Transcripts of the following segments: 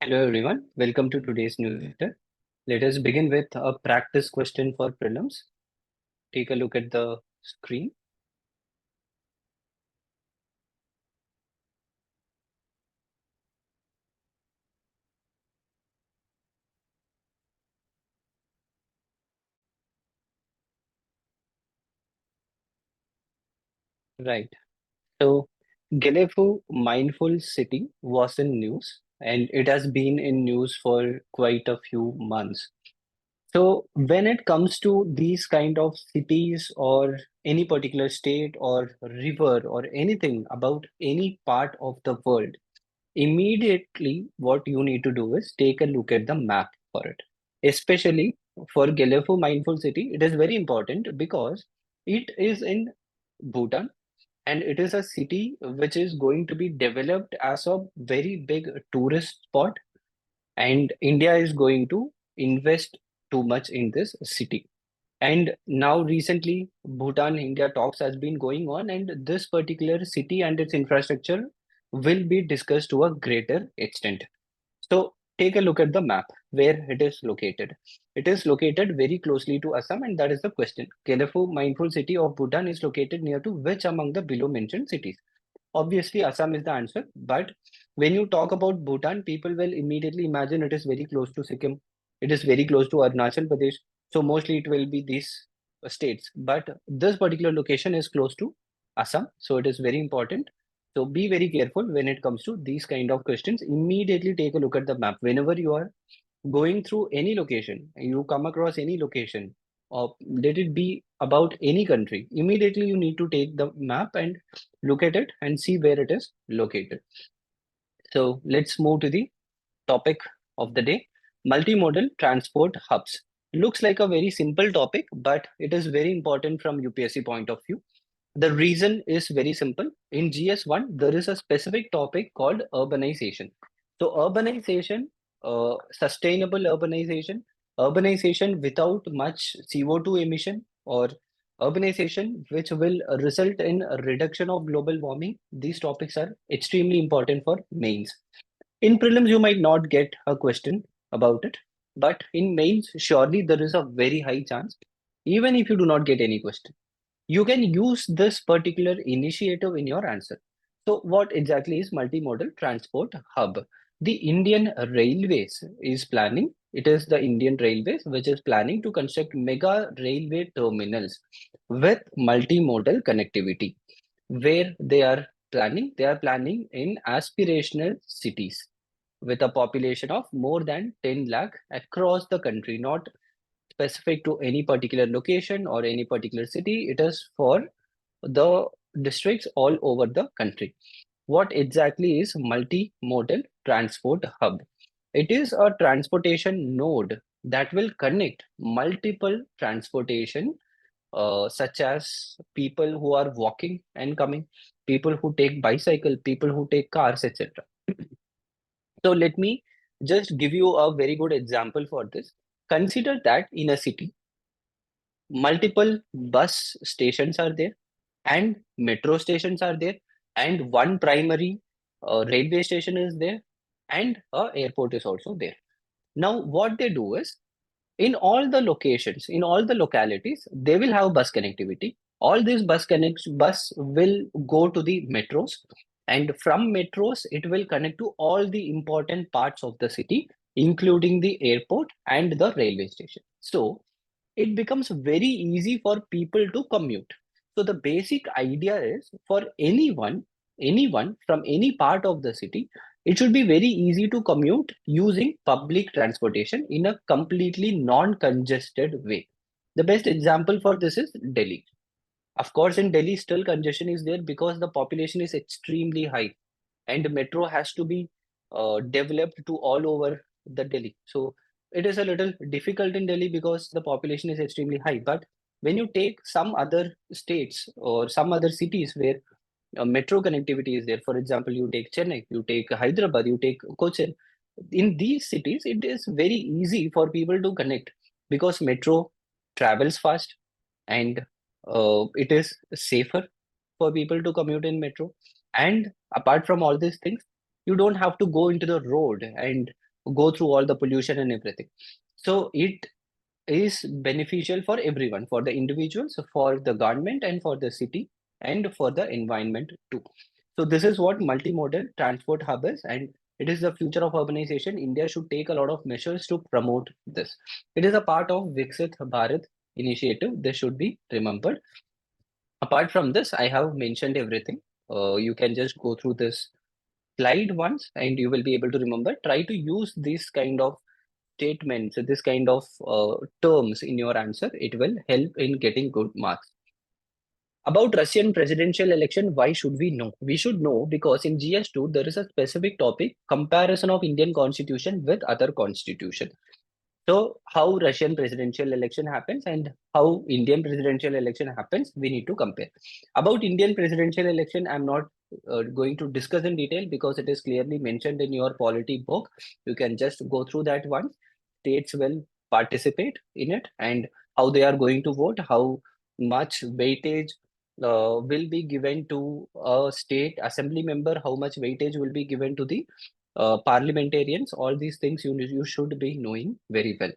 Hello everyone, welcome to today's newsletter. Let us begin with a practice question for prelims. Take a look at the screen. Right. So, Gelefu Mindful City was in news and it has been in news for quite a few months. So, when it comes to these kind of cities or any particular state or river or anything about any part of the world, immediately what you need to do is take a look at the map for it. Especially for Gelefu Mindful City, it is very important because it is in Bhutan and it is a city which is going to be developed as a very big tourist spot, and India is going to invest too much in this city. And now recently, Bhutan India talks has been going on, and this particular city and its infrastructure will be discussed to a greater extent. So take a look at the map where it is located. It is located very closely to Assam, and that is the question. Gelefu Mindful City of Bhutan is located near to which among the below mentioned cities? Obviously, Assam is the answer, but when you talk about Bhutan, people will immediately imagine it is very close to Sikkim. It is very close to Arunachal Pradesh. So mostly it will be these states. But this particular location is close to Assam. So it is very important. So be very careful when it comes to these kind of questions. Immediately take a look at the map. Whenever you are going through any location, you come across any location, or let it be about any country, immediately you need to take the map and look at it and see where it is located. So let's move to the topic of the day, multimodal transport hubs. Looks like a very simple topic, but it is very important from UPSC point of view. The reason is very simple. In GS1, there is a specific topic called urbanization. So, urbanization, sustainable urbanization, urbanization without much CO2 emission, or urbanization which will result in a reduction of global warming, these topics are extremely important for mains. In prelims, you might not get a question about it, but in mains, surely there is a very high chance, even if you do not get any question, you can use this particular initiative in your answer. So, what exactly is multimodal transport hub? The Indian Railways is planning, it is the Indian Railways which is planning to construct mega railway terminals with multimodal connectivity. Where they are planning in aspirational cities with a population of more than 10 lakh across the country, not specific to any particular location or any particular city. It is for the districts all over the country. What exactly is multimodal transport hub? It is a transportation node that will connect multiple transportation, such as people who are walking and coming, people who take bicycle, people who take cars, etc. So let me just give you a very good example for this. Consider that in a city, multiple bus stations are there and metro stations are there, and one primary railway station is there, and a airport is also there. Now what they do is, in all the locations, in all the localities, they will have bus connectivity. All these bus will go to the metros, and from metros it will connect to all the important parts of the city, including the airport and the railway station. So it becomes very easy for people to commute. So the basic idea is, for anyone from any part of the city, it should be very easy to commute using public transportation in a completely non-congested way. The best example for this is Delhi. Of course, in Delhi, still congestion is there because the population is extremely high, and metro has to be developed to all over the Delhi. So it is a little difficult in Delhi because the population is extremely high. But when you take some other states or some other cities where metro connectivity is there, for example, you take Chennai, you take Hyderabad, you take Cochin. In these cities, it is very easy for people to connect because metro travels fast, and it is safer for people to commute in metro. And apart from all these things, you don't have to go into the road and go through all the pollution and everything. So it is beneficial for everyone, for the individuals, for the government, and for the city, and for the environment too. So this is what multimodal transport hub is, and it is the future of urbanization. India should take a lot of measures to promote this. It is a part of Viksit Bharat initiative. This should be remembered. Apart from this, I have mentioned everything. You can just go through this slide once and you will be able to remember. Try to use this kind of statements, this kind of terms in your answer. It will help in getting good marks. About Russian presidential election, why should we know? We should know because in GS2 there is a specific topic, comparison of Indian constitution with other constitution. So how Russian presidential election happens and how Indian presidential election happens, we need to compare. About Indian presidential election, I'm not going to discuss in detail because it is clearly mentioned in your polity book. You can just go through that once. States will participate in it and how they are going to vote, how much weightage will be given to a state assembly member, how much weightage will be given to the parliamentarians. All these things you should be knowing very well.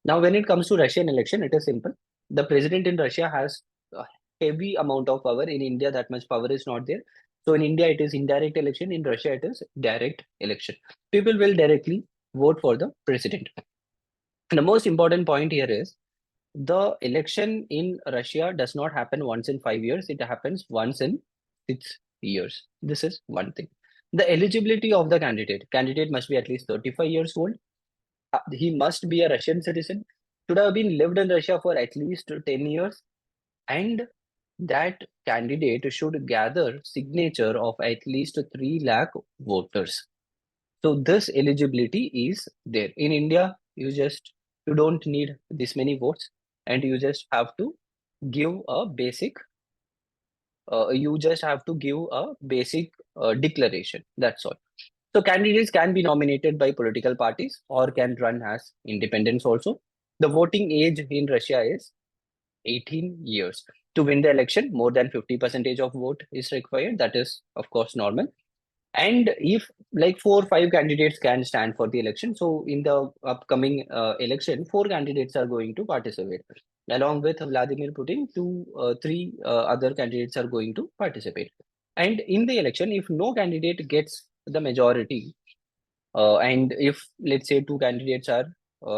Now, when it comes to Russian election, it is simple. The president in Russia has a heavy amount of power. In India, that much power is not there. So in India, it is indirect election. In Russia, it is direct election. People will directly vote for the president. The most important point here is the election in Russia does not happen once in 5 years. It happens once in 6 years. This is one thing. The eligibility of the candidate must be at least 35 years old. He must be a Russian citizen, should have been lived in Russia for at least 10 years, and that candidate should gather signature of at least 3 lakh voters. So this eligibility is there. In India, you don't need this many votes, and you just have to give a basic declaration. That's all. So candidates can be nominated by political parties or can run as independents also. The voting age in Russia is 18 years. To win the election, more than 50% of vote is required. That is, of course, normal. And if like 4 or 5 candidates can stand for the election, so in the upcoming election, 4 candidates are going to participate. Along with Vladimir Putin, 3 other candidates are going to participate. And in the election, if no candidate gets the majority, and if let's say 2 candidates are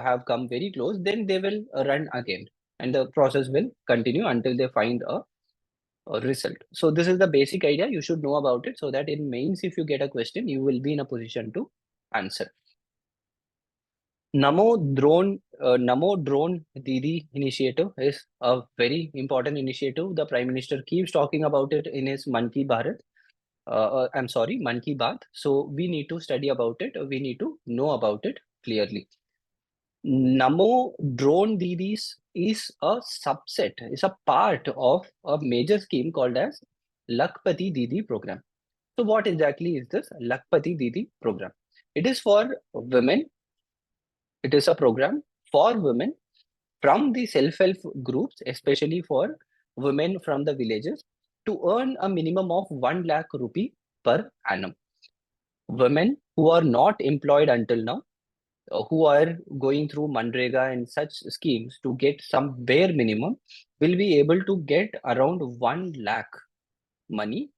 have come very close, then they will run again, and the process will continue until they find a result. So this is the basic idea. You should know about it so that in mains, if you get a question, you will be in a position to answer. Namo Drone Didi initiative is a very important initiative. The Prime Minister keeps talking about it in his Man Ki Bharat. I'm sorry, Man Ki Baat. So we need to study about it. We need to know about it clearly. Namo Drone Didis is a subset, is a part of a major scheme called as Lakpati Didi program. So what exactly is this Lakpati Didi program? It is for women. It is a program for women from the self-help groups, especially for women from the villages, to earn a minimum of 1 lakh rupee per annum. Women who are not employed until now, who are going through Manrega and such schemes to get some bare minimum, will be able to get around 1 lakh money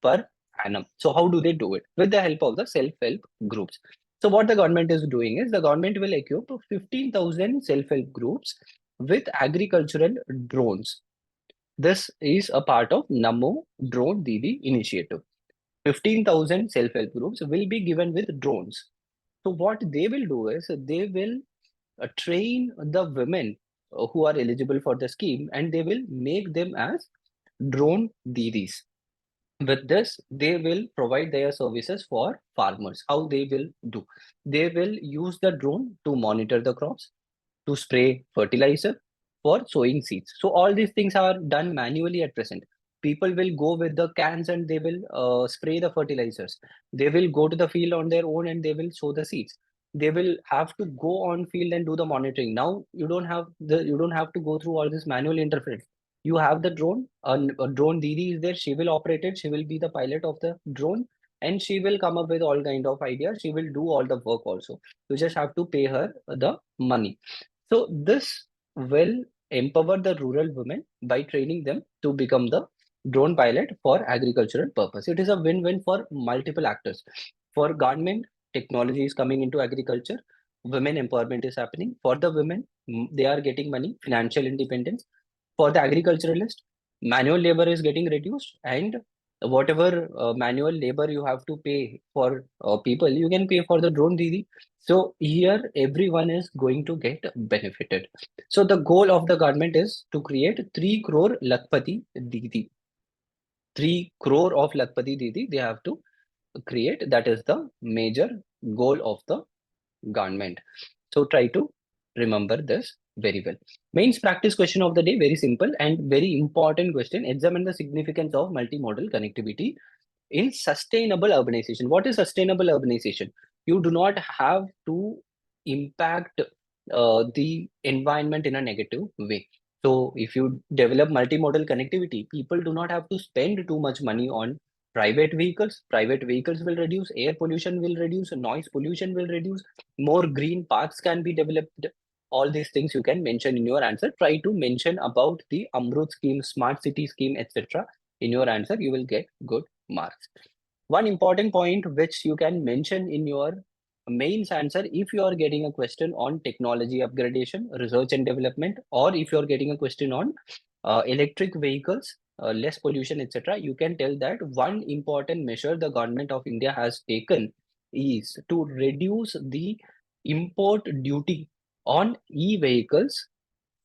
per annum. So how do they do it? With the help of the self-help groups. So what the government is doing is the government will equip 15,000 self-help groups with agricultural drones. This is a part of Namo Drone Didi initiative. 15,000 self-help groups will be given with drones. So what they will do is they will train the women who are eligible for the scheme, and they will make them as drone didis. With this, they will provide their services for farmers. How they will do? They will use the drone to monitor the crops, to spray fertilizer, for sowing seeds. So all these things are done manually at present. People will go with the cans and they will spray the fertilizers. They will go to the field on their own and they will sow the seeds. They will have to go on field and do the monitoring. Now you don't have to go through all this manual interference. You have the drone. A drone Didi is there. She will operate it. She will be the pilot of the drone, and she will come up with all kind of ideas. She will do all the work also. You just have to pay her the money. So this will empower the rural women by training them to become the drone pilot for agricultural purpose. It is a win-win for multiple actors. For government, technology is coming into agriculture, women empowerment is happening. For the women, they are getting money, financial independence. For the agriculturalist, manual labor is getting reduced, and whatever manual labor you have to pay for people, you can pay for the drone didi. So here everyone is going to get benefited. So the goal of the government is to create 3 crore Lakpati Didi. 3 crore of Lakpati Didi they have to create. That is the major goal of the government. So try to remember this very well. Mains practice question of the day, very simple and very important question. Examine the significance of multimodal connectivity in sustainable urbanization. What is sustainable urbanization? You do not have to impact the environment in a negative way. So if you develop multimodal connectivity, people do not have to spend too much money on private vehicles. Private vehicles will reduce, air pollution will reduce, noise pollution will reduce, more green parks can be developed. All these things you can mention in your answer. Try to mention about the Amrut scheme, smart city scheme, etc. in your answer. You will get good marks. One important point which you can mention in your mains answer, if you are getting a question on technology upgradation, research and development, or if you are getting a question on electric vehicles, less pollution, etc., you can tell that one important measure the government of India has taken is to reduce the import duty on e-vehicles,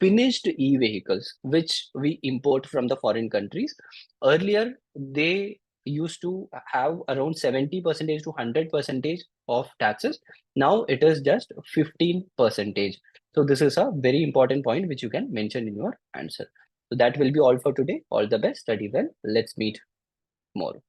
finished e-vehicles which we import from the foreign countries. Earlier they used to have around 70 percentage to 100 percentage of taxes. Now it is just 15 percentage. So this is a very important point which you can mention in your answer. So that will be all for today. All the best, study well, let's meet tomorrow.